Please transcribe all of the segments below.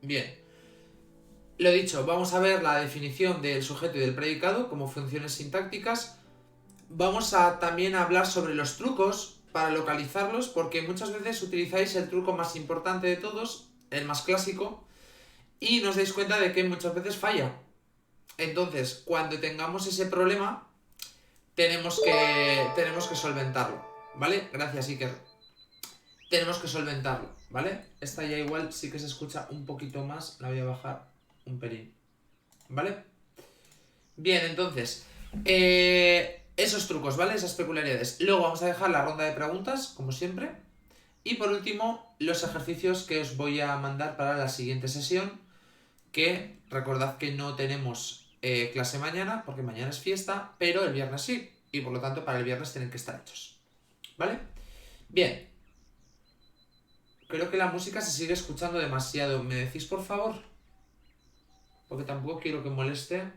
Bien. Lo dicho, vamos a ver la definición del sujeto y del predicado como funciones sintácticas. Vamos a también hablar sobre los trucos para localizarlos, porque muchas veces utilizáis el truco más importante de todos, el más clásico, y nos dais cuenta de que muchas veces falla. Entonces, cuando tengamos ese problema, tenemos que solventarlo, ¿vale? Gracias, Iker. Tenemos que solventarlo, ¿vale? Esta ya igual sí que se escucha un poquito más, la voy a bajar un pelín, ¿vale? Bien, entonces, esos trucos, ¿vale? Esas peculiaridades. Luego vamos a dejar la ronda de preguntas, como siempre. Y por último, los ejercicios que os voy a mandar para la siguiente sesión, que recordad que no tenemos clase mañana, porque mañana es fiesta, pero el viernes sí, y por lo tanto para el viernes tienen que estar hechos, ¿vale? Bien, creo que la música se sigue escuchando demasiado. ¿Me decís, por favor? Porque tampoco quiero que moleste.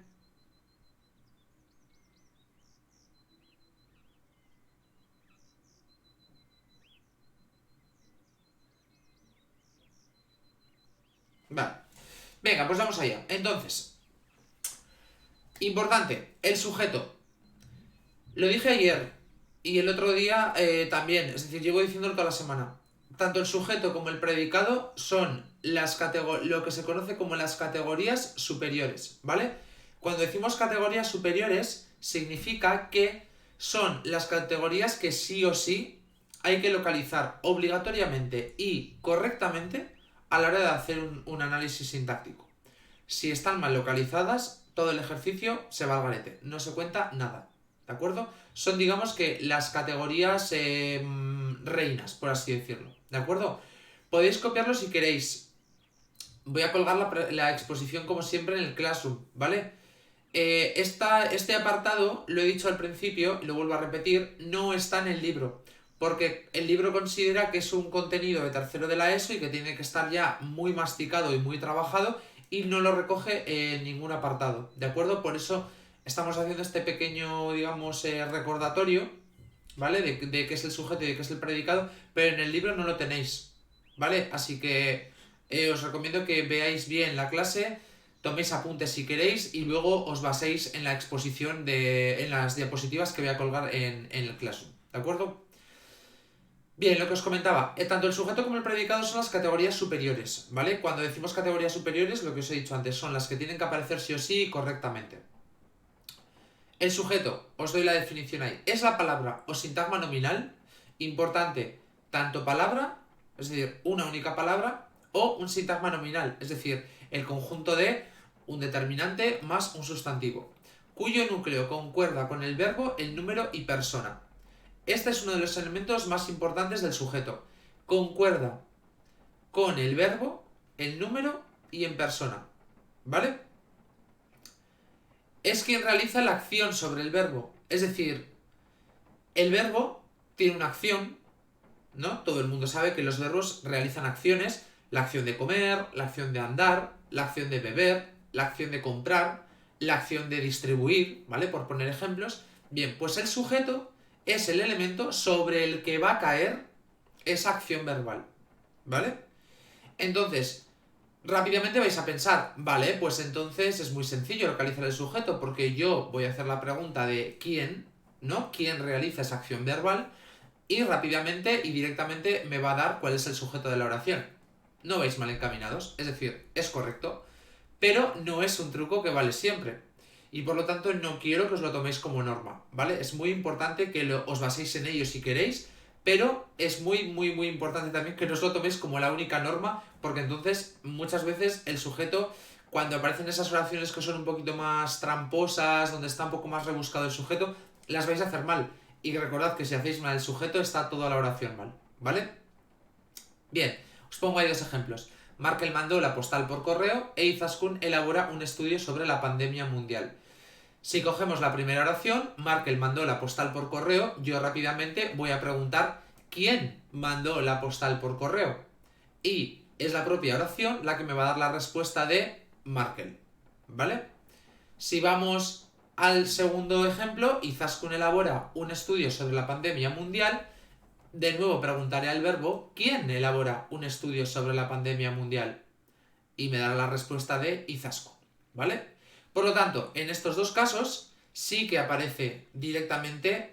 Vale. Venga, pues vamos allá. Entonces, importante, el sujeto. Lo dije ayer y el otro día también, es decir, llevo diciéndolo toda la semana. Tanto el sujeto como el predicado son lo que se conoce como las categorías superiores, ¿vale? Cuando decimos categorías superiores, significa que son las categorías que sí o sí hay que localizar obligatoriamente y correctamente a la hora de hacer un análisis sintáctico. Si están mal localizadas, todo el ejercicio se va al garete, no se cuenta nada, ¿de acuerdo? Son, digamos que, las categorías reinas, por así decirlo, ¿de acuerdo? Podéis copiarlo si queréis. Voy a colgar la exposición como siempre en el Classroom, ¿vale? Este apartado, lo he dicho al principio, y lo vuelvo a repetir, no está en el libro, porque el libro considera que es un contenido de tercero de la ESO y que tiene que estar ya muy masticado y muy trabajado, y no lo recoge en ningún apartado, ¿de acuerdo? Por eso estamos haciendo este pequeño, digamos, recordatorio, ¿vale? De qué es el sujeto y de qué es el predicado, pero en el libro no lo tenéis, ¿vale? Así que os recomiendo que veáis bien la clase, toméis apuntes si queréis y luego os baséis en la exposición en las diapositivas que voy a colgar en el Classroom, ¿de acuerdo? Bien, lo que os comentaba, tanto el sujeto como el predicado son las categorías superiores, ¿vale? Cuando decimos categorías superiores, lo que os he dicho antes, son las que tienen que aparecer sí o sí correctamente. El sujeto, os doy la definición ahí, es la palabra o sintagma nominal, importante, tanto palabra, es decir, una única palabra, o un sintagma nominal, es decir, el conjunto de un determinante más un sustantivo, cuyo núcleo concuerda con el verbo, el número y persona. Este es uno de los elementos más importantes del sujeto. Concuerda con el verbo, el número y en persona, ¿vale? Es quien realiza la acción sobre el verbo. Es decir, el verbo tiene una acción, ¿no? Todo el mundo sabe que los verbos realizan acciones. La acción de comer, la acción de andar, la acción de beber, la acción de comprar, la acción de distribuir, ¿vale? Por poner ejemplos. Bien, pues el sujeto es el elemento sobre el que va a caer esa acción verbal, ¿vale? Entonces, rápidamente vais a pensar, vale, pues entonces es muy sencillo localizar el sujeto, porque yo voy a hacer la pregunta de quién, ¿no? ¿Quién realiza esa acción verbal? Y rápidamente y directamente me va a dar cuál es el sujeto de la oración. No vais mal encaminados, es decir, es correcto, pero no es un truco que vale siempre. Y por lo tanto no quiero que os lo toméis como norma, ¿vale? Es muy importante que os baséis en ello si queréis, pero es muy importante también que no os lo toméis como la única norma, porque entonces muchas veces el sujeto, cuando aparecen esas oraciones que son un poquito más tramposas, donde está un poco más rebuscado el sujeto, las vais a hacer mal. Y recordad que si hacéis mal el sujeto, está toda la oración mal, ¿vale? Bien, os pongo ahí dos ejemplos. Markel mandó la postal por correo e Izaskun elabora un estudio sobre la pandemia mundial. Si cogemos la primera oración, Markel mandó la postal por correo, yo rápidamente voy a preguntar quién mandó la postal por correo. Y es la propia oración la que me va a dar la respuesta de Markel, ¿vale? Si vamos al segundo ejemplo, Izaskun elabora un estudio sobre la pandemia mundial, de nuevo preguntaré al verbo ¿quién elabora un estudio sobre la pandemia mundial? y me dará la respuesta de Izasco, ¿vale? Por lo tanto, en estos dos casos sí que aparece directamente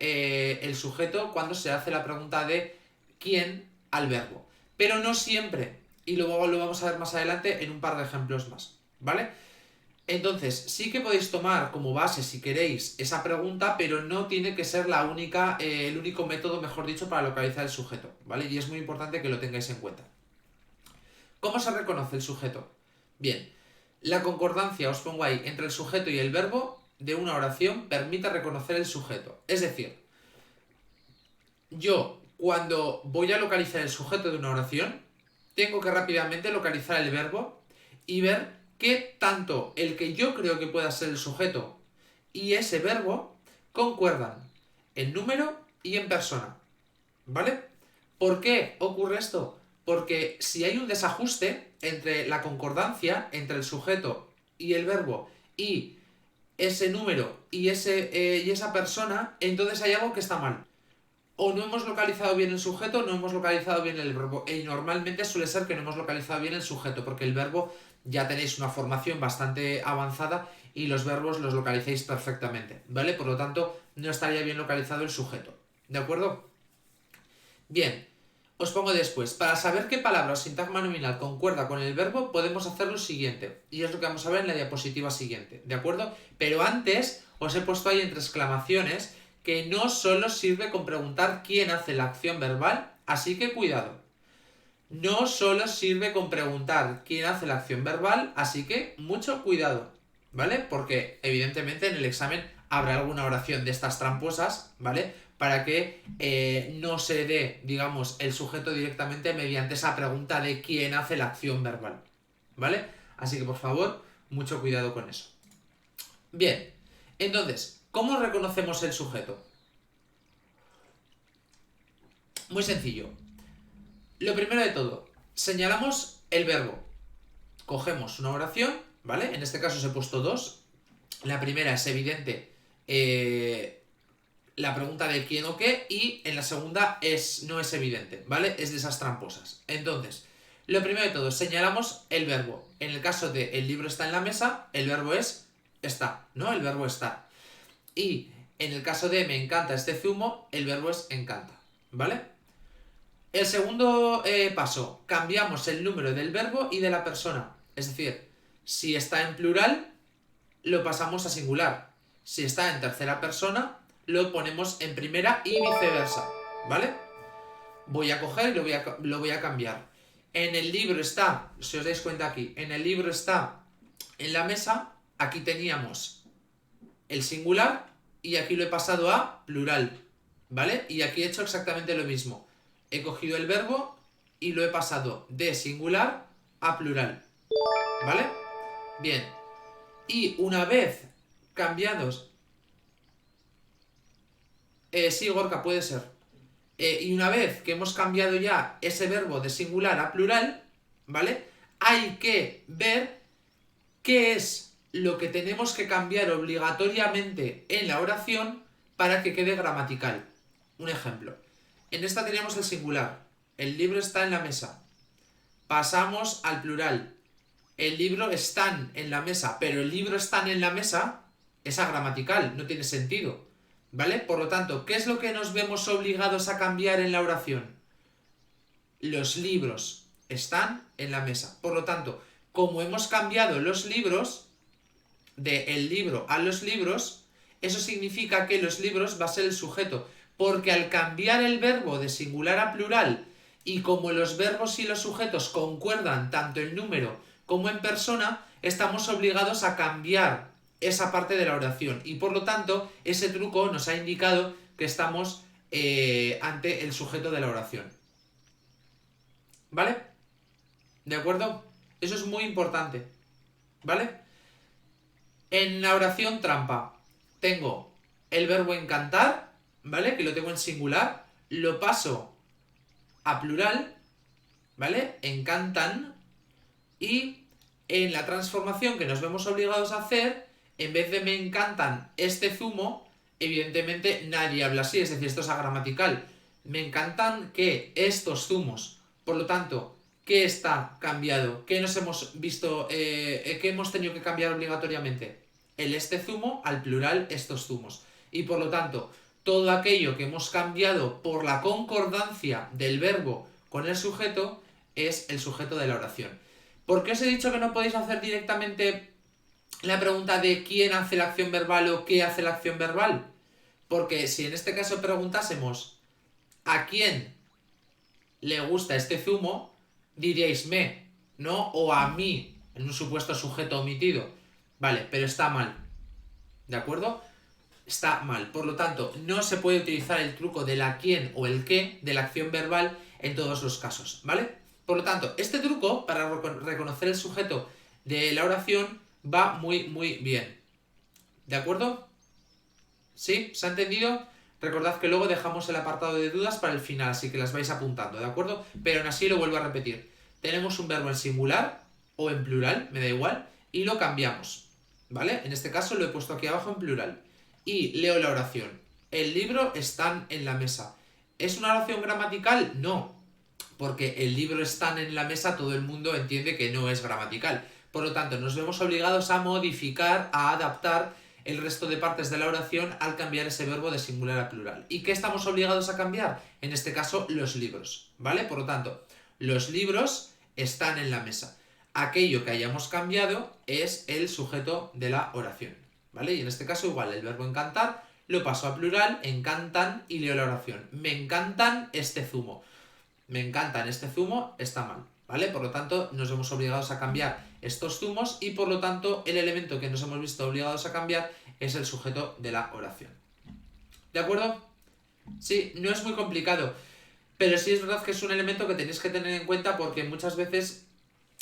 el sujeto cuando se hace la pregunta de quién al verbo. Pero no siempre, y luego lo vamos a ver más adelante en un par de ejemplos más, ¿vale? Entonces, sí que podéis tomar como base, si queréis, esa pregunta, pero no tiene que ser la única, el único método, mejor dicho, para localizar el sujeto, ¿vale? Y es muy importante que lo tengáis en cuenta. ¿Cómo se reconoce el sujeto? Bien, la concordancia, os pongo ahí, entre el sujeto y el verbo de una oración permite reconocer el sujeto. Es decir, yo, cuando voy a localizar el sujeto de una oración, tengo que rápidamente localizar el verbo y ver que tanto el que yo creo que pueda ser el sujeto y ese verbo concuerdan en número y en persona. ¿Vale? ¿Por qué ocurre esto? Porque si hay un desajuste entre la concordancia entre el sujeto y el verbo y ese número y esa persona, entonces hay algo que está mal. O no hemos localizado bien el sujeto, o no hemos localizado bien el verbo. Y normalmente suele ser que no hemos localizado bien el sujeto, porque el verbo ya tenéis una formación bastante avanzada y los verbos los localizáis perfectamente, ¿vale? Por lo tanto, no estaría bien localizado el sujeto, ¿de acuerdo? Bien, os pongo después. Para saber qué palabra o sintagma nominal concuerda con el verbo, podemos hacer lo siguiente. Y es lo que vamos a ver en la diapositiva siguiente, ¿de acuerdo? Pero antes os he puesto ahí entre exclamaciones que no solo sirve con preguntar quién hace la acción verbal, así que cuidado. No solo sirve con preguntar quién hace la acción verbal, así que mucho cuidado, ¿vale? Porque evidentemente en el examen habrá alguna oración de estas tramposas, ¿vale? Para que no se dé, digamos, el sujeto directamente mediante esa pregunta de quién hace la acción verbal, ¿vale? Así que por favor, mucho cuidado con eso. Bien, entonces, ¿cómo reconocemos el sujeto? Muy sencillo. Lo primero de todo, señalamos el verbo. Cogemos una oración, ¿vale? En este caso os he puesto dos. La primera es evidente, la pregunta de quién o qué, y en la segunda no es evidente, ¿vale? Es de esas tramposas. Entonces, lo primero de todo, señalamos el verbo. En el caso de el libro está en la mesa, el verbo es está, ¿no? El verbo está. Y en el caso de me encanta este zumo, el verbo es encanta, ¿vale? El segundo paso, cambiamos el número del verbo y de la persona. Es decir, si está en plural, lo pasamos a singular. Si está en tercera persona, lo ponemos en primera y viceversa, ¿vale? Voy a coger y lo voy a cambiar. En el libro está, si os dais cuenta aquí, en el libro está en la mesa, aquí teníamos el singular y aquí lo he pasado a plural, ¿vale? Y aquí he hecho exactamente lo mismo. He cogido el verbo y lo he pasado de singular a plural, ¿vale? Bien. Y una vez cambiados... sí, Gorka, puede ser. Y una vez que hemos cambiado ya ese verbo de singular a plural, ¿vale? Hay que ver qué es lo que tenemos que cambiar obligatoriamente en la oración para que quede gramatical. Un ejemplo. En esta teníamos el singular. El libro está en la mesa. Pasamos al plural. El libro están en la mesa, pero el libro están en la mesa es agramatical, no tiene sentido, ¿vale? Por lo tanto, ¿qué es lo que nos vemos obligados a cambiar en la oración? Los libros están en la mesa. Por lo tanto, como hemos cambiado los libros, de el libro a los libros, eso significa que los libros va a ser el sujeto, porque al cambiar el verbo de singular a plural, y como los verbos y los sujetos concuerdan tanto en número como en persona, estamos obligados a cambiar esa parte de la oración. Y por lo tanto, ese truco nos ha indicado que estamos ante el sujeto de la oración. ¿Vale? ¿De acuerdo? Eso es muy importante. ¿Vale? En la oración trampa tengo el verbo encantar, ¿vale? Que lo tengo en singular. Lo paso a plural, ¿vale? Encantan. Y en la transformación que nos vemos obligados a hacer, en vez de me encantan este zumo, evidentemente nadie habla así, es decir, esto es agramatical. Me encantan que estos zumos. Por lo tanto, ¿Qué está cambiado? ¿Qué nos hemos visto? ¿Qué hemos tenido que cambiar obligatoriamente? El este zumo al plural estos zumos. Y por lo tanto, todo aquello que hemos cambiado por la concordancia del verbo con el sujeto es el sujeto de la oración. ¿Por qué os he dicho que no podéis hacer directamente la pregunta de quién hace la acción verbal o qué hace la acción verbal? Porque si en este caso preguntásemos a quién le gusta este zumo, diríais me, ¿no? O a mí, en un supuesto sujeto omitido. Vale, pero está mal. ¿De acuerdo? Está mal. Por lo tanto, no se puede utilizar el truco de la quién o el qué de la acción verbal en todos los casos, ¿vale? Por lo tanto, este truco para reconocer el sujeto de la oración va muy bien. ¿De acuerdo? ¿Sí? ¿Se ha entendido? Recordad que luego dejamos el apartado de dudas para el final, así que las vais apuntando, ¿de acuerdo? Pero aún así lo vuelvo a repetir. Tenemos un verbo en singular o en plural, me da igual, y lo cambiamos, ¿vale? En este caso lo he puesto aquí abajo en plural. Y leo la oración. El libro están en la mesa. ¿Es una oración gramatical? No, porque el libro están en la mesa, todo el mundo entiende que no es gramatical. Por lo tanto, nos vemos obligados a modificar, a adaptar el resto de partes de la oración al cambiar ese verbo de singular a plural. ¿Y qué estamos obligados a cambiar? En este caso, los libros, ¿vale? Por lo tanto, los libros están en la mesa. Aquello que hayamos cambiado es el sujeto de la oración, ¿vale? Y en este caso igual, el verbo encantar lo paso a plural, encantan y leo la oración. Me encantan este zumo. Me encantan este zumo, está mal, ¿vale? Por lo tanto, nos vemos obligados a cambiar estos zumos y por lo tanto el elemento que nos hemos visto obligados a cambiar es el sujeto de la oración. ¿De acuerdo? Sí, no es muy complicado, pero sí es verdad que es un elemento que tenéis que tener en cuenta porque muchas veces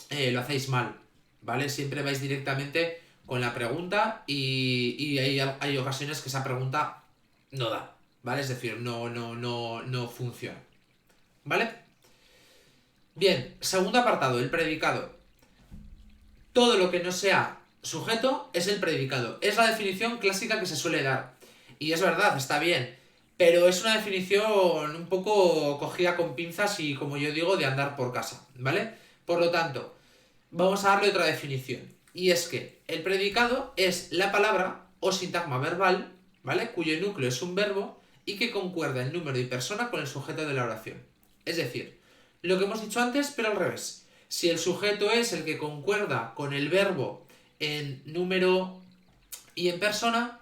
lo hacéis mal, ¿vale? Siempre vais directamente con la pregunta y hay ocasiones que esa pregunta no da, ¿vale? Es decir, no funciona, ¿vale? Bien, segundo apartado, el predicado. Todo lo que no sea sujeto es el predicado. Es la definición clásica que se suele dar. Y es verdad, está bien. Pero es una definición un poco cogida con pinzas y, como yo digo, de andar por casa, ¿vale? Por lo tanto, vamos a darle otra definición. Y es que el predicado es la palabra o sintagma verbal, ¿vale? Cuyo núcleo es un verbo y que concuerda en número y persona con el sujeto de la oración. Es decir, lo que hemos dicho antes, pero al revés. Si el sujeto es el que concuerda con el verbo en número y en persona,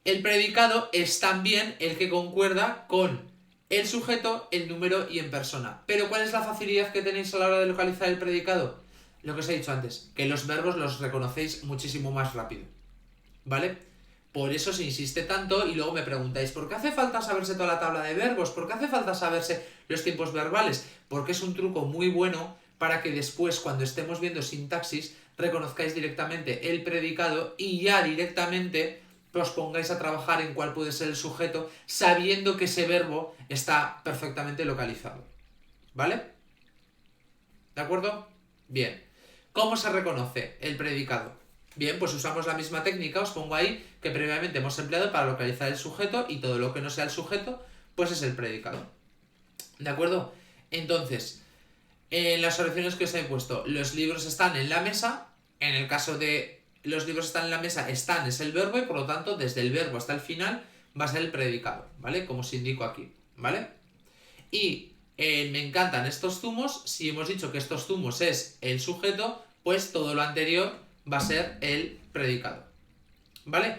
el predicado es también el que concuerda con el sujeto, el número y en persona. Pero ¿cuál es la facilidad que tenéis a la hora de localizar el predicado? Lo que os he dicho antes, que los verbos los reconocéis muchísimo más rápido, ¿vale? Por eso se insiste tanto y luego me preguntáis, ¿por qué hace falta saberse toda la tabla de verbos? ¿Por qué hace falta saberse los tiempos verbales? Porque es un truco muy bueno para que después, cuando estemos viendo sintaxis, reconozcáis directamente el predicado y ya directamente os pongáis a trabajar en cuál puede ser el sujeto, sabiendo que ese verbo está perfectamente localizado. ¿Vale? ¿De acuerdo? Bien. ¿Cómo se reconoce el predicado? Bien, pues usamos la misma técnica, os pongo ahí, que previamente hemos empleado para localizar el sujeto y todo lo que no sea el sujeto, pues es el predicado. ¿De acuerdo? Entonces, en las oraciones que os he puesto, los libros están en la mesa, en el caso de los libros están en la mesa, están es el verbo y por lo tanto desde el verbo hasta el final va a ser el predicado, ¿vale? Como os indico aquí, ¿vale? Y me encantan estos zumos, si hemos dicho que estos zumos es el sujeto, pues todo lo anterior va a ser el predicado, ¿vale?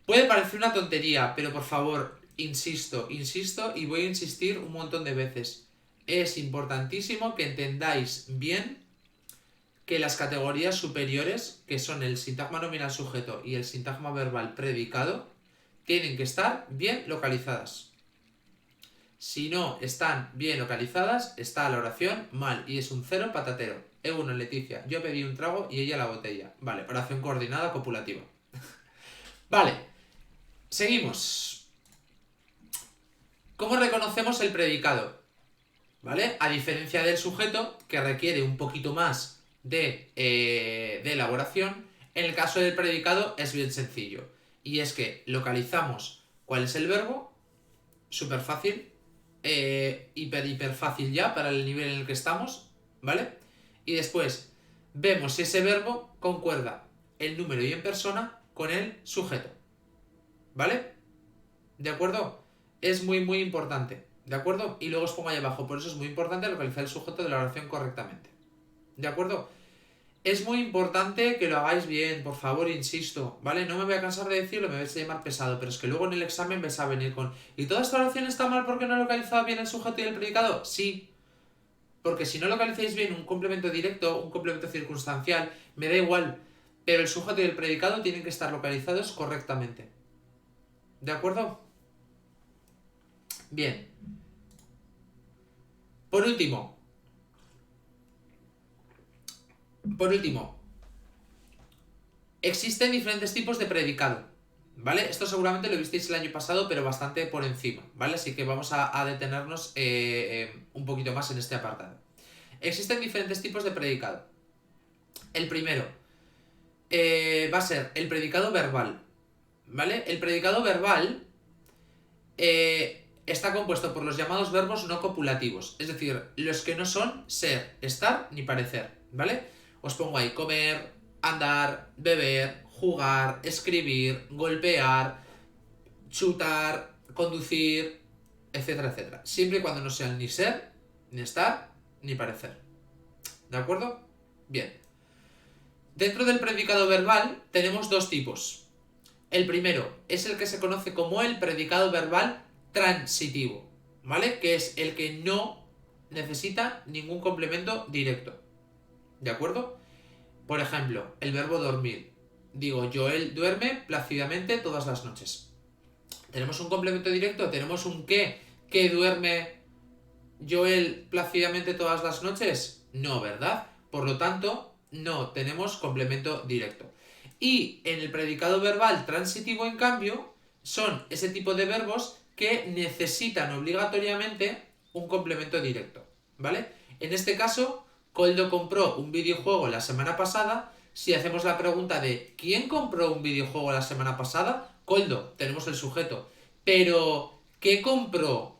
Puede parecer una tontería, pero por favor, insisto y voy a insistir un montón de veces. Es importantísimo que entendáis bien que las categorías superiores, que son el sintagma nominal sujeto y el sintagma verbal predicado, tienen que estar bien localizadas. Si no están bien localizadas, está la oración mal y es un cero patatero. E1 Leticia, yo pedí un trago y ella la botella. Vale, oración coordinada copulativa. Vale, seguimos. ¿Cómo reconocemos el predicado? ¿Vale? A diferencia del sujeto, que requiere un poquito más de elaboración, en el caso del predicado es bien sencillo. Y es que localizamos cuál es el verbo, súper fácil, hiper fácil ya para el nivel en el que estamos, ¿vale? Y después vemos si ese verbo concuerda en número y en persona con el sujeto, ¿vale? ¿De acuerdo? Es muy, muy importante, ¿de acuerdo? Y luego os pongo ahí abajo, por eso es muy importante localizar el sujeto de la oración correctamente, ¿de acuerdo? Es muy importante que lo hagáis bien, por favor, insisto, ¿vale? No me voy a cansar de decirlo, me vais a llamar pesado, pero es que luego en el examen vais a venir con ¿y toda esta oración está mal porque no he localizado bien el sujeto y el predicado? Sí, porque si no localizáis bien un complemento directo, un complemento circunstancial, me da igual, pero el sujeto y el predicado tienen que estar localizados correctamente. ¿De acuerdo? Bien. Por último, existen diferentes tipos de predicado, ¿vale? Esto seguramente lo visteis el año pasado, pero bastante por encima, ¿vale? Así que vamos a detenernos un poquito más en este apartado. Existen diferentes tipos de predicado. El primero va a ser el predicado verbal, ¿vale? El predicado verbal está compuesto por los llamados verbos no copulativos, es decir, los que no son ser, estar ni parecer, ¿vale? Os pongo ahí comer, andar, beber, jugar, escribir, golpear, chutar, conducir, etcétera, etcétera. Siempre y cuando no sean ni ser, ni estar, ni parecer. ¿De acuerdo? Bien. Dentro del predicado verbal tenemos dos tipos. El primero es el que se conoce como el predicado verbal transitivo, ¿vale? Que es el que no necesita ningún complemento directo. ¿De acuerdo? Por ejemplo, el verbo dormir. Digo, Joel duerme plácidamente todas las noches. ¿Tenemos un complemento directo? ¿Tenemos un que duerme Joel plácidamente todas las noches? No, ¿verdad? Por lo tanto, no tenemos complemento directo. Y en el predicado verbal transitivo, en cambio, son ese tipo de verbos que necesitan obligatoriamente un complemento directo, ¿vale? En este caso, Coldo compró un videojuego la semana pasada. Si hacemos la pregunta de ¿quién compró un videojuego la semana pasada? Coldo, tenemos el sujeto. Pero, ¿qué compró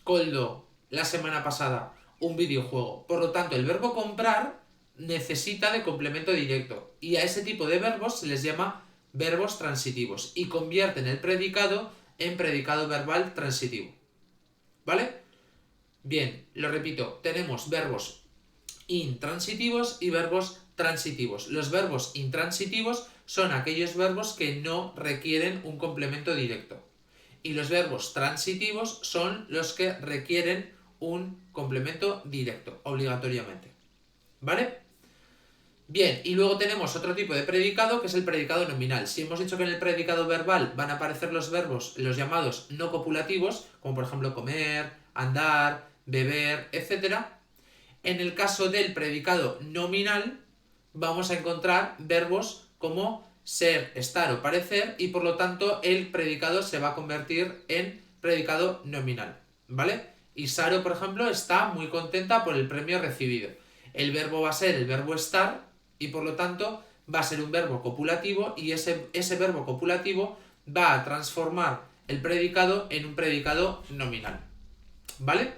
Coldo la semana pasada? Un videojuego. Por lo tanto, el verbo comprar necesita de complemento directo. Y a ese tipo de verbos se les llama verbos transitivos. Y convierten el predicado en predicado verbal transitivo. ¿Vale? Bien, lo repito, tenemos verbos intransitivos y verbos transitivos. Los verbos intransitivos son aquellos verbos que no requieren un complemento directo. Y los verbos transitivos son los que requieren un complemento directo, obligatoriamente. ¿Vale? Bien, y luego tenemos otro tipo de predicado que es el predicado nominal. Si hemos dicho que en el predicado verbal van a aparecer los verbos, los llamados no copulativos, como por ejemplo comer, andar, beber, etcétera, en el caso del predicado nominal vamos a encontrar verbos como ser, estar o parecer, y por lo tanto el predicado se va a convertir en predicado nominal, ¿vale? Y Saro, por ejemplo, está muy contenta por el premio recibido. El verbo va a ser el verbo estar y por lo tanto va a ser un verbo copulativo, y ese verbo copulativo va a transformar el predicado en un predicado nominal, ¿vale?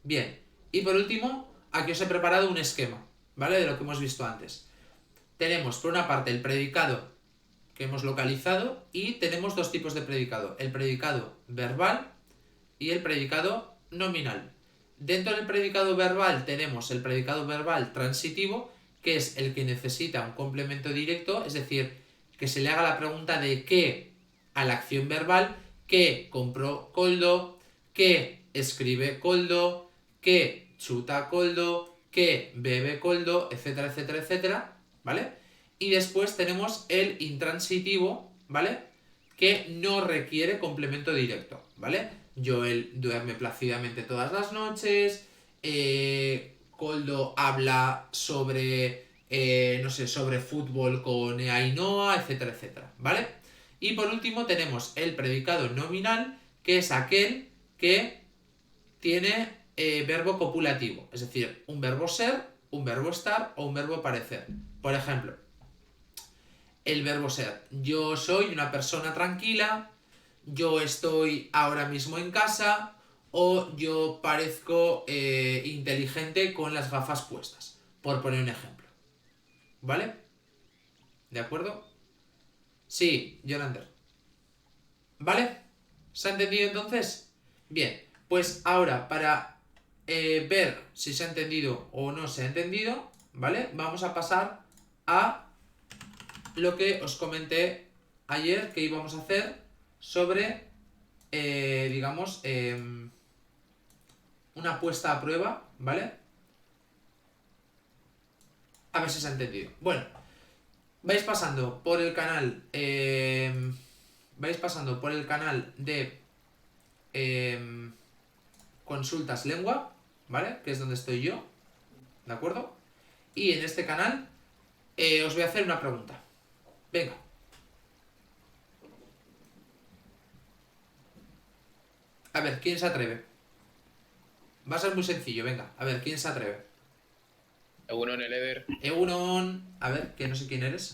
Bien, y por último, aquí os he preparado un esquema, ¿vale? De lo que hemos visto antes. Tenemos por una parte el predicado que hemos localizado y tenemos dos tipos de predicado, el predicado verbal y el predicado nominal. Dentro del predicado verbal tenemos el predicado verbal transitivo, que es el que necesita un complemento directo, es decir, que se le haga la pregunta de qué a la acción verbal, qué compró Coldo, qué escribe Coldo, qué chuta Coldo, qué bebe Coldo, etcétera, etcétera, etcétera, ¿vale? Y después tenemos el intransitivo, ¿vale? Que no requiere complemento directo, ¿vale? Joel duerme plácidamente todas las noches, Coldo habla sobre, no sé, sobre fútbol con Ainhoa, etcétera, etcétera, ¿vale? Y por último tenemos el predicado nominal, que es aquel que tiene verbo copulativo, es decir, un verbo ser, un verbo estar o un verbo parecer. Por ejemplo, el verbo ser. Yo soy una persona tranquila, yo estoy ahora mismo en casa, o yo parezco inteligente con las gafas puestas, por poner un ejemplo. ¿Vale? ¿De acuerdo? Sí, Jonander. ¿Vale? ¿Se ha entendido entonces? Bien, pues ahora para ver si se ha entendido o no se ha entendido, ¿vale? Vamos a pasar a lo que os comenté ayer que íbamos a hacer sobre, digamos, una puesta a prueba, ¿vale? A ver si se ha entendido. Bueno, vais pasando por el canal, vais pasando por el canal de consultas lengua, ¿vale? Que es donde estoy yo, ¿de acuerdo? Y en este canal os voy a hacer una pregunta. Venga. A ver, ¿quién se atreve? Va a ser muy sencillo, venga. A ver, ¿quién se atreve? Uno en el Eder. Eunon. A ver, que no sé quién eres.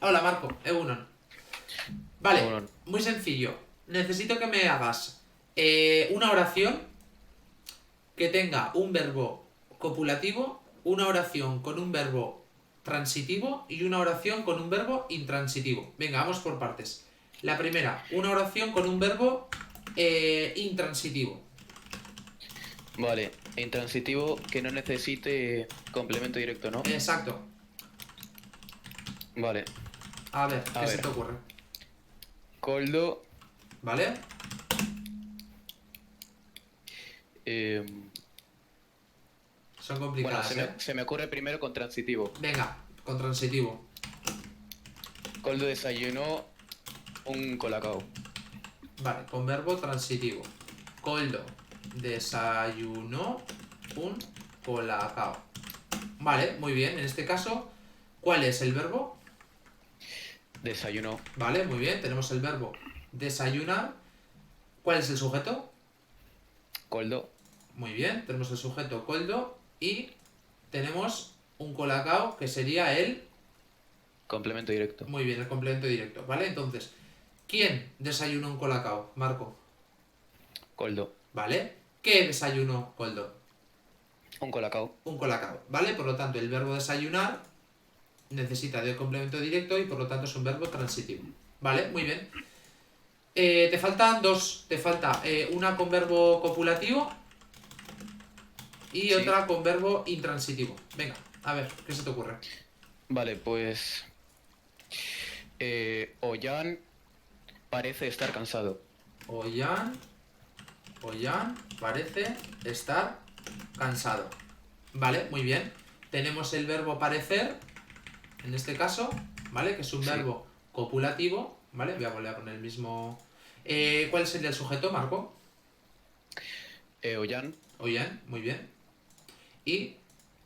Hola, Marco. Eunon. Vale, Uno. muy sencillo. Necesito que me hagas una oración que tenga un verbo copulativo, una oración con un verbo transitivo y una oración con un verbo intransitivo. Venga, vamos por partes. La primera, una oración con un verbo intransitivo. Vale, intransitivo que no necesite complemento directo, ¿no? Exacto. Vale, A ver, a ¿qué se ver. te ocurre? Coldo. ¿Vale? eh, Son bueno, complicadas, ¿eh? se me ocurre primero con transitivo. Venga, con transitivo. Coldo desayunó un colacao. Vale, con verbo transitivo. Coldo desayunó un colacao. Vale, muy bien. En este caso, ¿cuál es el verbo? Desayunó. Vale, muy bien. Tenemos el verbo desayunar. ¿Cuál es el sujeto? Coldo. Muy bien. Tenemos el sujeto coldo y tenemos un colacao que sería el... Complemento directo. Muy bien, el complemento directo. ¿Vale? Entonces, ¿quién desayunó un colacao? Marco. Coldo. ¿Vale? ¿Qué desayunó coldo? Un colacao. Un colacao, ¿vale? Por lo tanto, el verbo desayunar necesita de complemento directo y por lo tanto es un verbo transitivo. ¿Vale? Muy bien. Te faltan dos. Te falta una con verbo copulativo y Sí. otra con verbo intransitivo. Venga, a ver, ¿qué se te ocurre? Vale, pues... Ollán parece estar cansado. Ollán parece estar cansado. Vale, muy bien. Tenemos el verbo parecer, en este caso, ¿vale? Que es un Sí. verbo copulativo, ¿vale? Voy a volver a poner el mismo... ¿Cuál sería el sujeto, Marco? Ollán. Ollán, muy bien. Y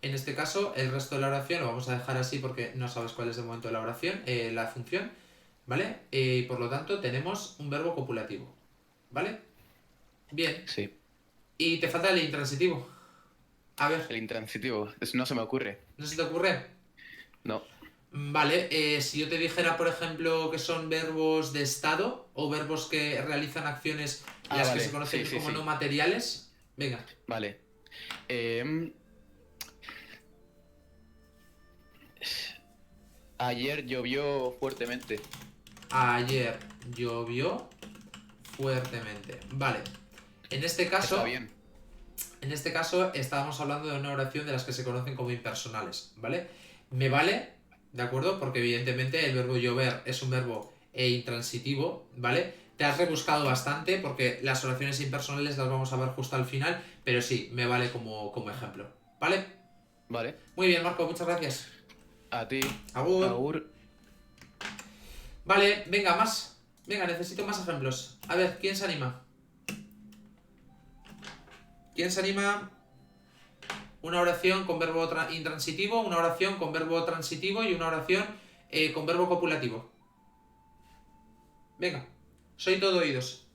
en este caso, el resto de la oración lo vamos a dejar así porque no sabes cuál es el momento de la oración, la función, ¿vale? Por lo tanto, tenemos un verbo copulativo, ¿vale? Bien. Sí. Y te falta el intransitivo. A ver, El intransitivo. No se me ocurre. ¿no se te ocurre? No. Vale, si yo te dijera, por ejemplo, que son verbos de estado o verbos que realizan acciones Ah, las que vale. se conocen Sí, sí, como sí. no materiales, venga. Vale. Em, Ayer llovió fuertemente. Ayer llovió fuertemente. Vale. En este caso, Está bien. en este caso estábamos hablando de una oración de las que se conocen como impersonales, ¿vale? Me vale, ¿de acuerdo? Porque evidentemente el verbo llover es un verbo intransitivo, ¿vale? Te has rebuscado bastante porque las oraciones impersonales las vamos a ver justo al final, pero sí, me vale como ejemplo, ¿vale? Vale. Muy bien, Marco, muchas gracias. A ti. Agur. Agur. Vale, venga, más. Venga, necesito más ejemplos. A ver, ¿quién se anima? ¿Quién se anima? Una oración con verbo intransitivo, una oración con verbo transitivo y una oración con verbo copulativo. Venga, soy todo oídos.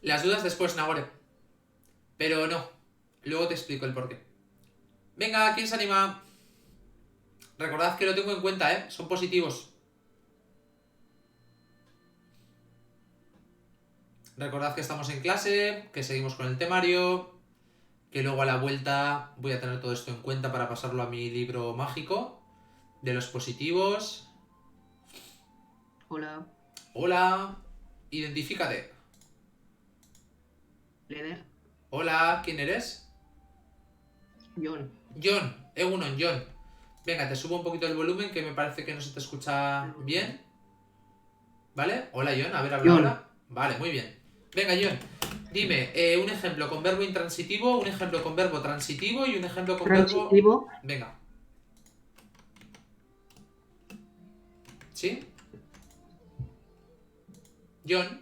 Las dudas después, Nagore. Pero no, luego te explico el porqué. Venga, ¿quién se anima? Recordad que lo tengo en cuenta, ¿eh? Son positivos. Recordad que estamos en clase, que seguimos con el temario, que luego a la vuelta voy a tener todo esto en cuenta para pasarlo a mi libro mágico de los positivos. Hola, Hola, identifícate. Leder, Hola, ¿quién eres? John. John, Egunon, John. Venga, te subo un poquito el volumen que me parece que no se te escucha bien. ¿Vale? Hola, John, a ver, habla John. ahora. Vale, muy bien. Venga, John, dime un ejemplo con verbo intransitivo, un ejemplo con verbo transitivo y un ejemplo con verbo... Transitivo, Venga. ¿Sí? John,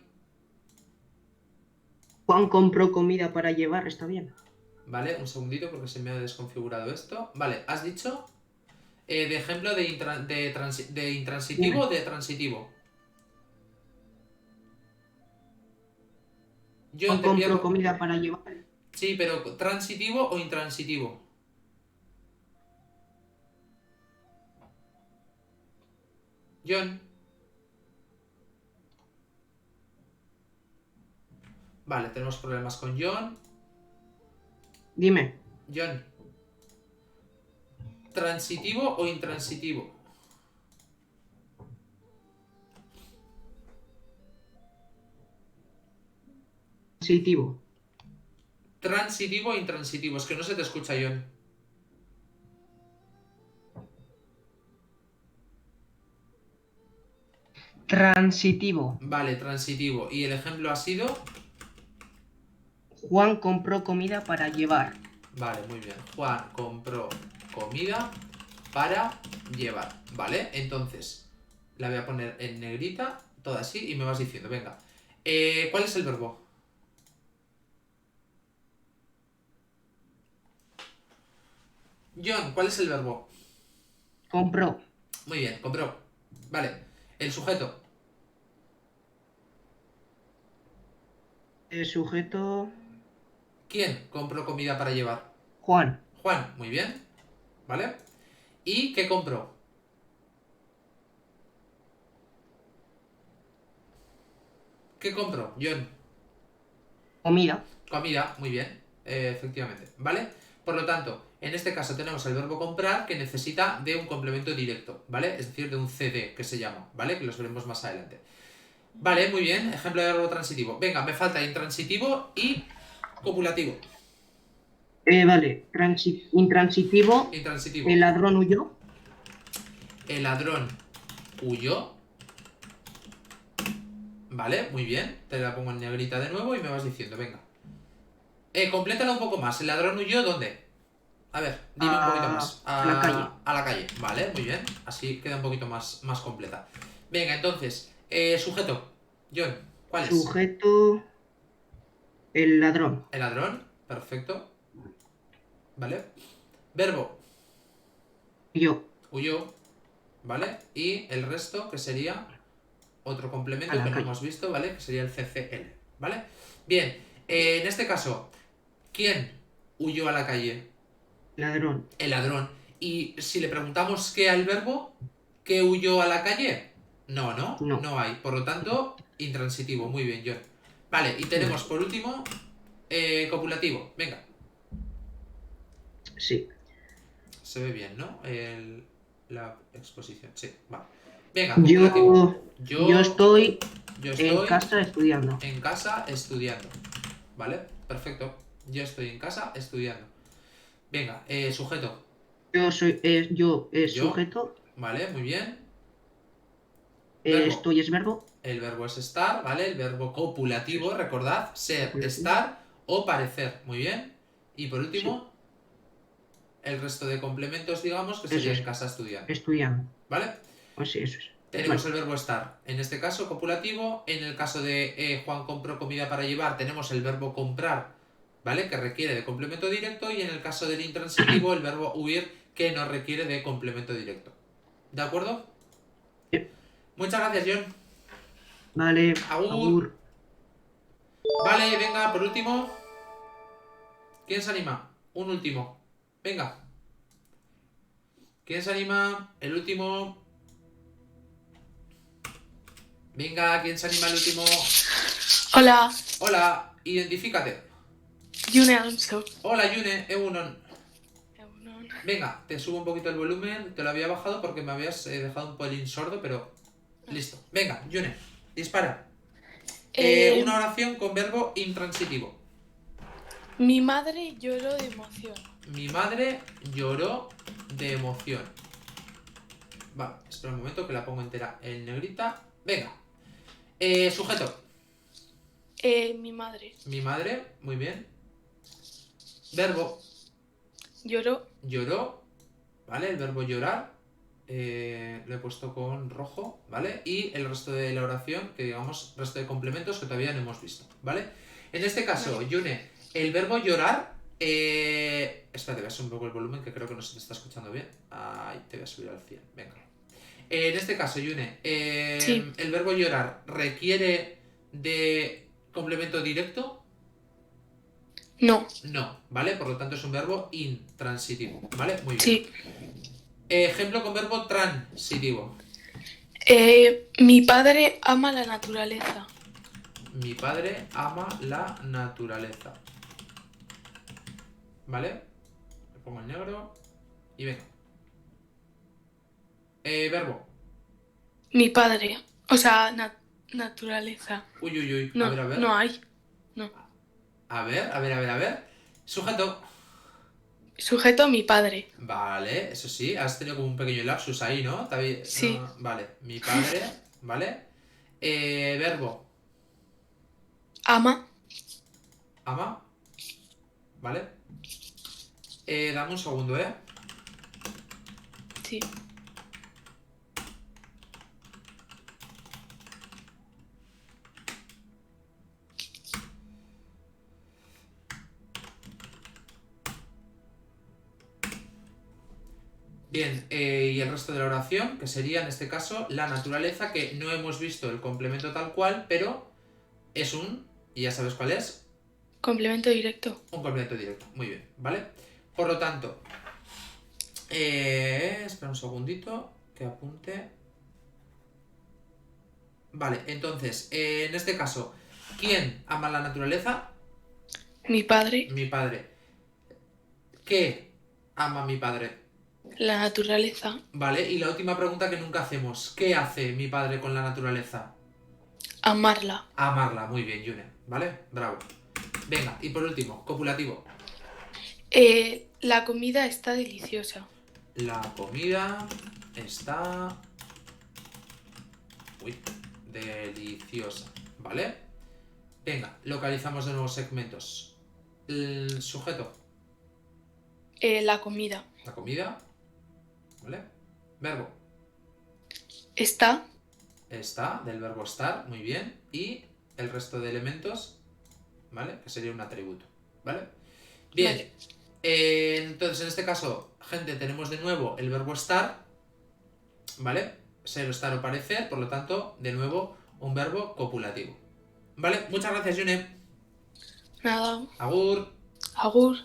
Juan compró comida para llevar, está bien. vale, un segundito porque se me ha desconfigurado esto. Vale, has dicho de ejemplo de, de intransitivo Dime. o de transitivo. John, Juan te compró pierdo. comida para llevar. Sí, pero ¿transitivo o intransitivo? John. Vale, tenemos problemas con John. Dime, John, ¿transitivo o intransitivo? transitivo. Transitivo o intransitivo. Es que no se te escucha, John. Transitivo. Vale, transitivo. ¿Y el ejemplo ha sido? Juan compró comida para llevar. Vale, muy bien. Juan compró comida para llevar. Vale, entonces la voy a poner en negrita, toda así, y me vas diciendo, venga. ¿Cuál es el verbo? John, ¿cuál es el verbo? Compró. Muy bien, compró. Vale, el sujeto. El sujeto, ¿Quién compró comida para llevar? Juan. Juan, muy bien. ¿Vale? ¿Y qué compró? ¿Qué compró, John? Comida. Comida, muy bien, efectivamente, ¿vale? Por lo tanto, en este caso tenemos el verbo comprar que necesita de un complemento directo, ¿vale? Es decir, de un CD que se llama, ¿vale? Que los veremos más adelante. Vale, muy bien, ejemplo de verbo transitivo. Venga, me falta intransitivo y copulativo. Vale, intransitivo. Intransitivo. El ladrón huyó. El ladrón huyó. Vale, muy bien. Te la pongo en negrita de nuevo y me vas diciendo, venga. Complétala un poco más. ¿El ladrón huyó dónde? A ver, dime un poquito más. A la calle. A la calle. Vale, muy bien. Así queda un poquito más completa. Venga, entonces, sujeto. John, ¿cuál es? Sujeto, el ladrón. El ladrón. Perfecto. Vale. Verbo. Yo. Huyó. ¿Vale? Y el resto, que sería otro A complemento la que no calle. hemos visto, ¿vale? Que sería el CCL. ¿Vale? Bien. En este caso, ¿quién huyó a la calle? Ladrón. El ladrón. Y si le preguntamos qué al verbo, ¿qué huyó a la calle? No, no, No. no hay. Por lo tanto, intransitivo. Muy bien, John. Vale, y tenemos por último copulativo. Venga, Sí. se ve bien, ¿no? La exposición. Sí, vale. Venga, copulativo. Yo estoy Yo en estoy casa estudiando. en casa estudiando. ¿Vale? Perfecto. Yo estoy en casa estudiando. Venga, sujeto. Yo soy, yo es Yo. sujeto. Vale, muy bien. Verbo. Estoy es verbo. El verbo es estar, ¿vale? El verbo copulativo, recordad, ser, Copulativo. estar o parecer. Muy bien. Y por Sí, último, el resto de complementos, digamos, que eso sería en es. casa estudiando. Estudiando. ¿Vale? Pues sí, eso es. Tenemos Vale. el verbo estar, en este caso copulativo. En el caso de Juan compró comida para llevar, tenemos el verbo comprar, ¿vale? Que requiere de complemento directo. Y en el caso del intransitivo, el verbo huir, que no requiere de complemento directo. ¿De acuerdo? Sí. Muchas gracias, John. Vale, Agur. agur. Vale, venga, por último. ¿Quién se anima? Un último. Venga. ¿Quién se anima? El último. Venga, ¿quién se anima el último? Hola, Hola, identifícate. Yune Alonso. Hola, Yune, Egunon. Egunon. Venga, te subo un poquito el volumen. Te lo había bajado porque me habías dejado un pelín sordo, pero... Listo. Venga, Yune, dispara. Una oración con verbo intransitivo. Mi madre lloró de emoción. Mi madre lloró de emoción. Vale, espera un momento que la pongo entera en negrita. Venga. Sujeto. Mi madre Mi madre, muy bien. Verbo. lloró. Lloró. ¿Vale? El verbo llorar. Lo he puesto con rojo, ¿vale? Y el resto de la oración, que digamos, resto de complementos que todavía no hemos visto, ¿vale? En este caso, Vale. Yune, el verbo llorar. Espérate, voy a subir un poco el volumen que creo que no se te está escuchando bien. Ahí te voy a subir al 100, venga. En este caso, Yune, Sí. el verbo llorar requiere de complemento directo. No. No, ¿vale? Por lo tanto es un verbo intransitivo, ¿vale? Muy bien. Sí. Ejemplo con verbo transitivo. Mi padre ama la naturaleza. Mi padre ama la naturaleza. ¿Vale? Le pongo el negro. Y venga. Verbo. Mi padre. O sea, naturaleza. Uy, uy, uy. No, A ver, a ver. no hay. No. A ver, a ver, a ver, a ver. Sujeto. Sujeto mi padre. Vale, eso sí. Has tenido como un pequeño lapsus ahí, ¿no? Sí. No, vale. Mi padre. ¿Vale? Verbo. Ama. Ama. ¿Vale? Dame un segundo, ¿eh? Sí. Bien, y el resto de la oración, que sería en este caso la naturaleza, que no hemos visto el complemento tal cual, pero es y ya sabes cuál es, Complemento directo. un complemento directo. Muy bien, ¿vale? Por lo tanto, espera un segundito, que apunte. Vale, entonces, en este caso, ¿quién ama la naturaleza? Mi padre. Mi padre. ¿Qué ama mi padre? La naturaleza. Vale, y la última pregunta que nunca hacemos, ¿qué hace mi padre con la naturaleza? Amarla. Amarla, muy bien, Yune, ¿vale? Bravo. Venga, y por último, copulativo. La comida está deliciosa. La comida está... Uy, deliciosa, ¿vale? Venga, localizamos de nuevos segmentos. El sujeto, La comida. la comida, ¿vale? Verbo, Está. está, del verbo estar, muy bien. Y el resto de elementos, ¿vale? Que sería un atributo, ¿vale? Bien, Vale. entonces en este caso, gente, tenemos de nuevo el verbo estar, ¿vale? Ser, estar o parecer, por lo tanto, de nuevo, un verbo copulativo. ¿Vale? Muchas gracias, Yune. Nada. Agur. Agur.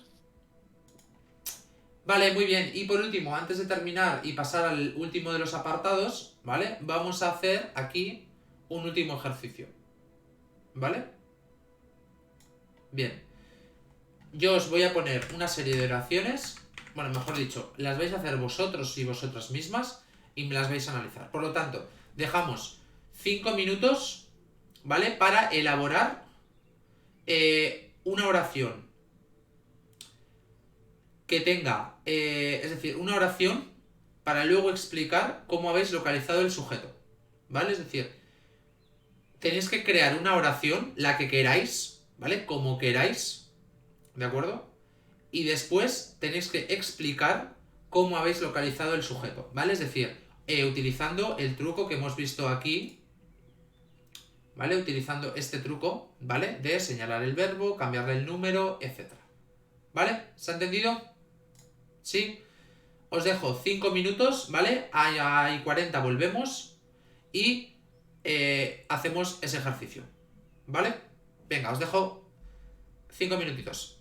Vale, muy bien. Y por último, antes de terminar y pasar al último de los apartados, ¿vale? Vamos a hacer aquí un último ejercicio. ¿Vale? Bien. Yo os voy a poner una serie de oraciones, bueno, mejor dicho, las vais a hacer vosotros y vosotras mismas y me las vais a analizar. Por lo tanto, dejamos 5 minutos, ¿vale? Para elaborar una oración que tenga, es decir, una oración para luego explicar cómo habéis localizado el sujeto, ¿vale? Es decir, tenéis que crear una oración, la que queráis, ¿vale? Como queráis, ¿de acuerdo? Y después tenéis que explicar cómo habéis localizado el sujeto, ¿vale? Es decir, utilizando el truco que hemos visto aquí, ¿vale? Utilizando este truco, ¿vale? De señalar el verbo, cambiarle el número, etc. ¿Vale? ¿Se ha entendido? ¿Sí? Os dejo 5 minutos, ¿vale? Hay 40 volvemos y hacemos ese ejercicio, ¿vale? Venga, os dejo 5 minutitos. . . . . . . . . . . . . . . . . . . . . . . . . . . . . . . . . . . . . . . . . . . . . . . . . . . . . . . . . . . . . . .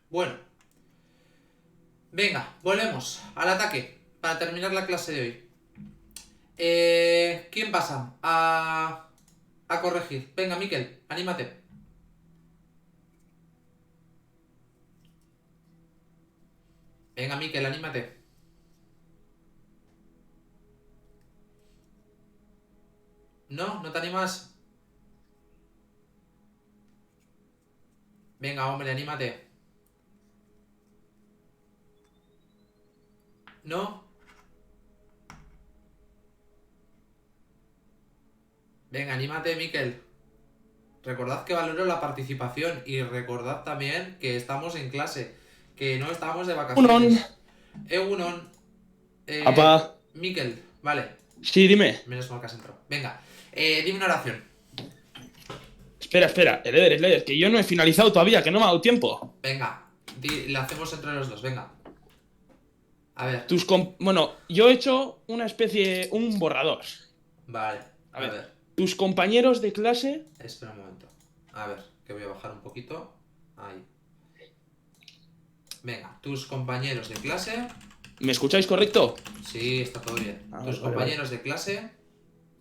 Bueno, venga, volvemos al ataque para terminar la clase de hoy. ¿Quién pasa a corregir? Venga, Miquel, anímate. Venga, Miquel, anímate. ¿No? ¿No te animas? Venga, hombre, anímate. ¿No? Venga, anímate, Miquel. Recordad que valoro la participación y recordad también que estamos en clase, que no estamos de vacaciones. Egunon. Apa. Miquel, vale. Sí, dime. Menos mal que has entrado. Venga, dime una oración. Espera, Eder, que yo no he finalizado todavía, que no me ha dado tiempo. Venga, la hacemos entre los dos, venga. A ver. Bueno, yo he hecho una especie, un borrador. Vale, a A ver. ver. tus compañeros de clase. Espera un momento. A ver, que voy a bajar un poquito. Ahí. Venga, tus compañeros de clase. ¿Me escucháis correcto? Sí, está todo bien. Ah, Tus vale, compañeros de clase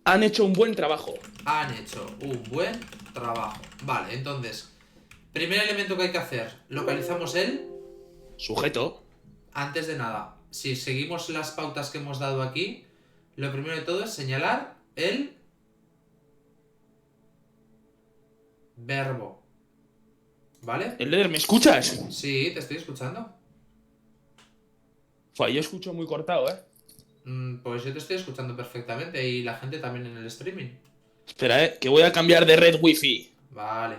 Han hecho un buen trabajo. han hecho un buen trabajo. Vale, entonces, primer elemento que hay que hacer. Localizamos el. Sujeto. Antes de nada, si seguimos las pautas que hemos dado aquí, lo primero de todo es señalar el verbo. ¿Vale? Elder, ¿me escuchas? Sí, te estoy escuchando. Fua, yo escucho muy cortado, ¿eh? Pues yo te estoy escuchando perfectamente y la gente también en el streaming. Espera, que voy a cambiar de red wifi. Vale.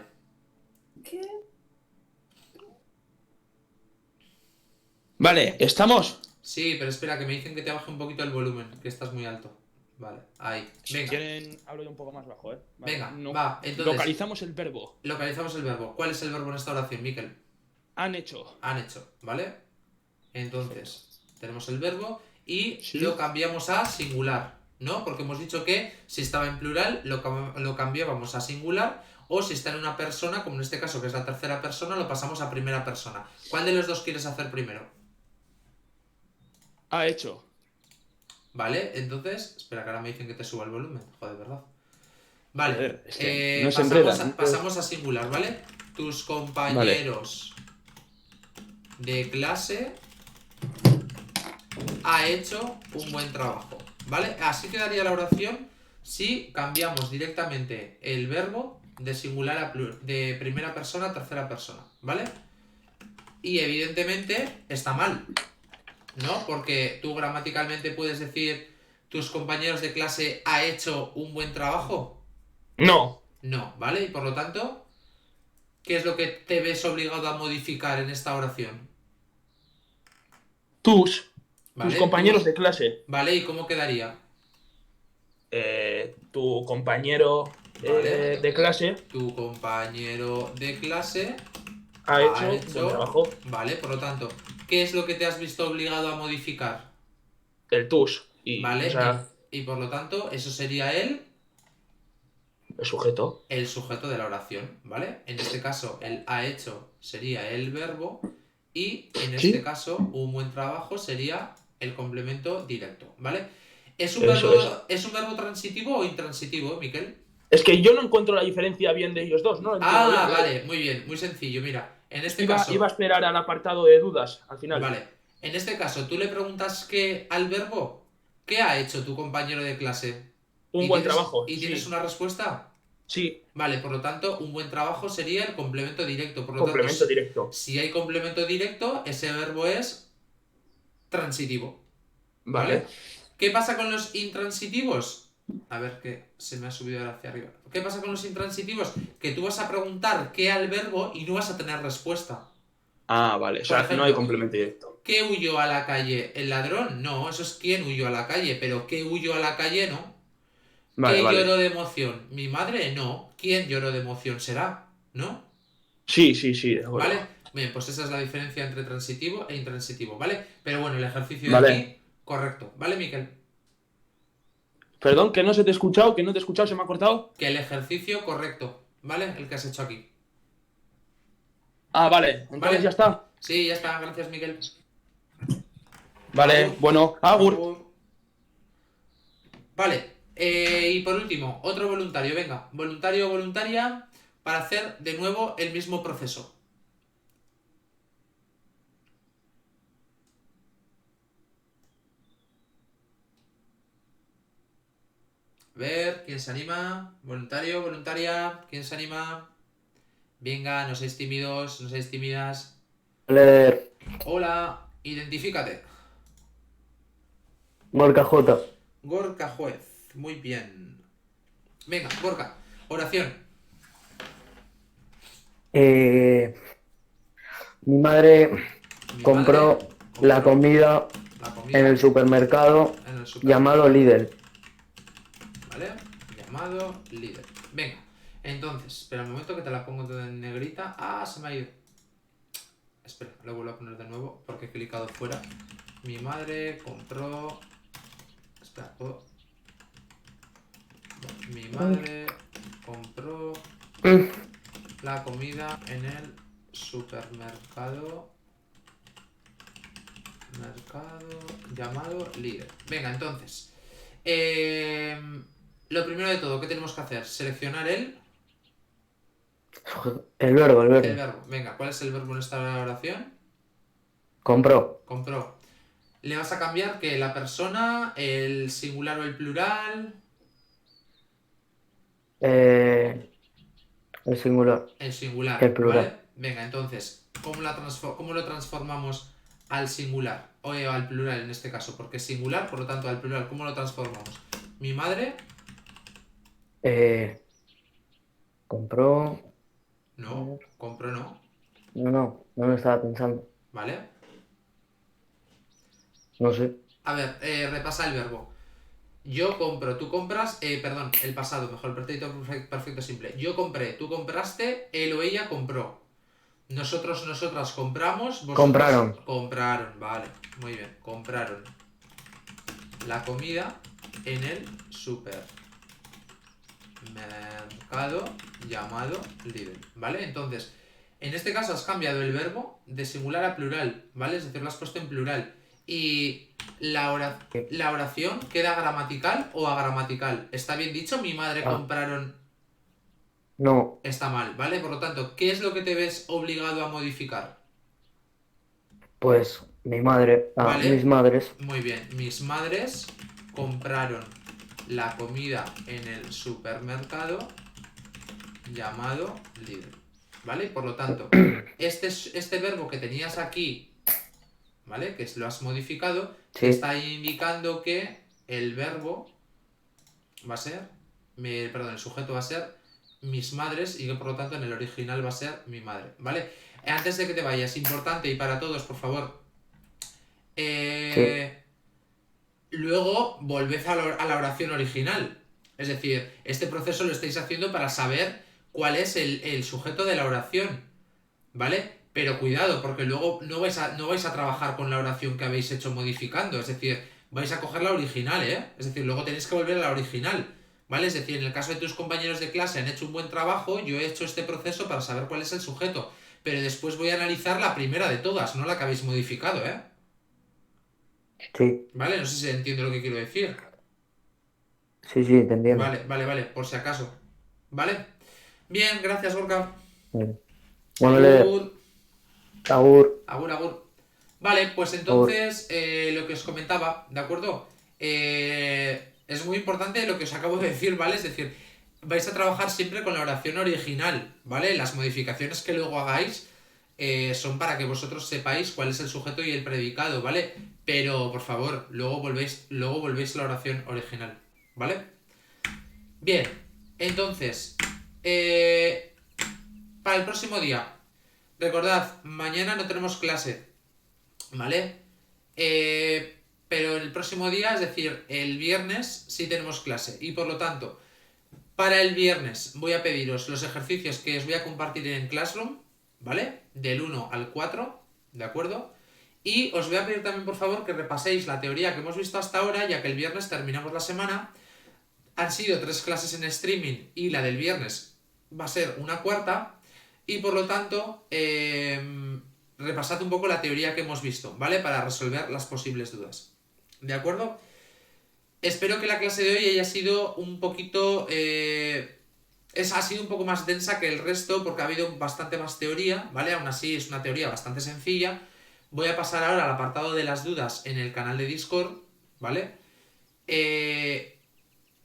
Vale, ¿estamos? Sí, pero espera, que me dicen que te baje un poquito el volumen, que estás muy alto. Vale, ahí. Si Venga, quieren, hablo yo un poco más bajo, ¿eh? Vale, venga, va. Entonces, Localizamos el verbo. localizamos el verbo. ¿Cuál es el verbo en esta oración, Miquel? Han hecho. Han hecho, ¿vale? Entonces, tenemos el verbo y Sí. lo cambiamos a singular, ¿no? Porque hemos dicho que si estaba en plural lo cambiábamos a singular, o si está en una persona, como en este caso que es la tercera persona, lo pasamos a primera persona. ¿Cuál de los dos quieres hacer primero? Ha hecho. ¿Vale? Entonces, espera que ahora me dicen que te suba el volumen, joder, ¿verdad? Vale, Joder, es que no se enredan. pasamos a singular, ¿vale? Tus compañeros de clase ha hecho un buen trabajo, ¿vale? Así quedaría la oración si cambiamos directamente el verbo de singular a de primera persona a tercera persona, ¿vale? Y evidentemente está mal, ¿no? Porque tú gramaticalmente puedes decir tus compañeros de clase ha hecho un buen trabajo. No. No, ¿vale? Y por lo tanto, ¿qué es lo que te ves obligado a modificar en esta oración? Tus ¿Vale? compañeros Tus- de clase. ¿Vale? ¿Y cómo quedaría? Tu compañero Vale. de clase Tu compañero de clase ha hecho un buen trabajo. Vale, por lo tanto, ¿qué es lo que te has visto obligado a modificar? El tus. Y, ¿Vale? o sea, Y por lo tanto, eso sería el sujeto. sujeto de la oración, ¿vale? En este caso, el ha hecho sería el verbo y en Sí. este caso, un buen trabajo sería el complemento directo, ¿vale? ¿Es un, Eso verbo, ¿Es un verbo transitivo o intransitivo, Miquel? Es que yo no encuentro la diferencia bien de ellos dos, ¿no? Lo entiendo bien. Vale, muy bien, muy sencillo, mira. En este Iba caso, a esperar al apartado de dudas al final. vale, en este caso, tú le preguntas qué al verbo, ¿qué ha hecho tu compañero de clase? Un ¿Y buen tienes- trabajo. ¿Y tienes Sí. una respuesta? Sí, Vale, por lo tanto, un buen trabajo sería el complemento directo. Por lo complemento tanto, directo. si hay complemento directo, ese verbo es transitivo. Vale. ¿Qué pasa con los intransitivos? A ver, que se me ha subido ahora hacia arriba. ¿Qué pasa con los intransitivos? Que tú vas a preguntar qué al verbo y no vas a tener respuesta. Ah, vale. O sea, Por ejemplo, no hay complemento directo. ¿Qué huyó a la calle? ¿El ladrón? No, eso es quién huyó a la calle. Pero ¿qué huyó a la calle? No. Vale, ¿Qué vale. lloró de emoción? ¿Mi madre? No. ¿Quién lloró de emoción será? ¿No? Sí, de acuerdo. ¿Vale? Bien, pues esa es la diferencia entre transitivo e intransitivo, ¿vale? Pero bueno, el ejercicio de Vale. aquí, correcto. ¿Vale, Miquel? Perdón, que no se te he escuchado, que no te he escuchado, se me ha cortado. Que el ejercicio correcto, ¿vale? El que has hecho aquí. Ah, vale. Entonces Vale. ya está. Sí, ya está. Gracias, Miquel. Vale, Agur. bueno, Agur. Agur. Vale. Y por último, otro voluntario. Venga, voluntario o voluntaria para hacer de nuevo el mismo proceso. A ver, ¿quién se anima? Voluntario, voluntaria, ¿quién se anima? Venga, no seáis tímidos, no seáis tímidas. Leer Hola, identifícate. Gorka J. Gorka Juez, muy bien. Venga, Gorka, oración. Mi madre Mi compró madre la comida la comida en el supermercado en el supermercado. llamado Lidl. ¿Vale? Llamado líder. Venga, entonces, espera un momento que te la pongo toda en negrita. Ah, se me ha ido. Espera, lo vuelvo a poner de nuevo porque he clicado fuera. Mi madre compró... Espera, ¿puedo? Bueno, Mi madre compró la comida en el supermercado llamado Lidl. Venga, entonces. Lo primero de todo, ¿qué tenemos que hacer? Seleccionar El verbo, el el verbo. verbo. Venga, ¿cuál es el verbo en esta oración? Compró. Compró. Le vas a cambiar que la persona, el singular o el plural. El singular. El singular, El ¿vale? plural. Venga, entonces, ¿cómo lo transformamos al singular? O al plural en este caso, porque es singular, por lo tanto al plural, ¿cómo lo transformamos? Mi madre, Compró. no, compró no, No lo estaba pensando. ¿vale? No sé. A ver, repasa el verbo. Yo compro, tú compras, perdón, el pasado, mejor, perfecto, perfecto, simple. Yo compré, tú compraste, él o ella compró. Nosotros, nosotras compramos, vosotros Compraron. compraron, vale, muy bien, compraron la comida en el supermercado llamado Lidl, ¿vale? Entonces, en este caso has cambiado el verbo de singular a plural, ¿vale? Es decir, lo has puesto en plural. Y la oración queda gramatical o agramatical. ¿Está bien dicho? Mi madre Ah. compraron. No. Está mal, ¿vale? Por lo tanto, ¿qué es lo que te ves obligado a modificar? Pues mi madre. ¿Vale? Mis madres. Muy bien, mis madres compraron la comida en el supermercado llamado Lidl, ¿vale? Por lo tanto, este verbo que tenías aquí, ¿vale? Que lo has modificado, te Sí. está indicando que el verbo va a ser, perdón, el sujeto va a ser mis madres y que por lo tanto en el original va a ser mi madre, ¿vale? Antes de que te vayas, importante y para todos, por favor, Sí. luego volved a la oración original. Es decir, este proceso lo estáis haciendo para saber cuál es el sujeto de la oración, ¿vale? Pero cuidado, porque luego no vais a trabajar con la oración que habéis hecho modificando. Es decir, vais a coger la original, ¿eh? Es decir, luego tenéis que volver a la original, ¿vale? Es decir, en el caso de tus compañeros de clase han hecho un buen trabajo, yo he hecho este proceso para saber cuál es el sujeto. Pero después voy a analizar la primera de todas, no la que habéis modificado, ¿eh? Sí. ¿Vale? No sé si se entiende lo que quiero decir. Sí, te entiendo. Vale, por si acaso. ¿Vale? Bien, gracias, Gorka. Bien. Bueno, leer. Agur. Agur. Agur. Vale, pues entonces lo que os comentaba, ¿de acuerdo? Es muy importante lo que os acabo de decir, ¿vale? Es decir, vais a trabajar siempre con la oración original, ¿vale? Las modificaciones que luego hagáis son para que vosotros sepáis cuál es el sujeto y el predicado, ¿vale? Pero, por favor, luego volvéis a la oración original, ¿vale? Bien, entonces, para el próximo día, recordad, mañana no tenemos clase, ¿vale? Pero el próximo día, es decir, el viernes, sí tenemos clase. Y por lo tanto, para el viernes voy a pediros los ejercicios que os voy a compartir en Classroom, ¿vale? Del 1 al 4, ¿de acuerdo? Y os voy a pedir también, por favor, que repaséis la teoría que hemos visto hasta ahora, ya que el viernes terminamos la semana. Han sido 3 clases en streaming y la del viernes va a ser una cuarta. Y por lo tanto, repasad un poco la teoría que hemos visto, ¿vale? Para resolver las posibles dudas. ¿De acuerdo? Espero que la clase de hoy haya sido un poquito... ha sido un poco más densa que el resto porque ha habido bastante más teoría, ¿vale? Aún así es una teoría bastante sencilla. Voy a pasar ahora al apartado de las dudas en el canal de Discord, ¿vale?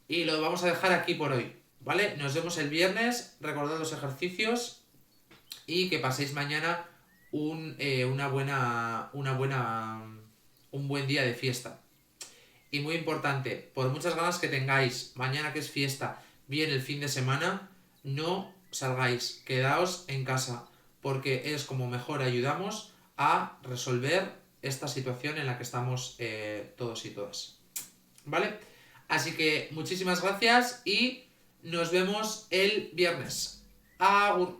Y lo vamos a dejar aquí por hoy, ¿vale? Nos vemos el viernes, recordad los ejercicios y que paséis mañana un buen día de fiesta. Y muy importante, por muchas ganas que tengáis, mañana que es fiesta, bien el fin de semana, no salgáis, quedaos en casa, porque es como mejor ayudamos a resolver esta situación en la que estamos todos y todas. ¿Vale? Así que muchísimas gracias y nos vemos el viernes. Agur.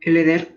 El Eder.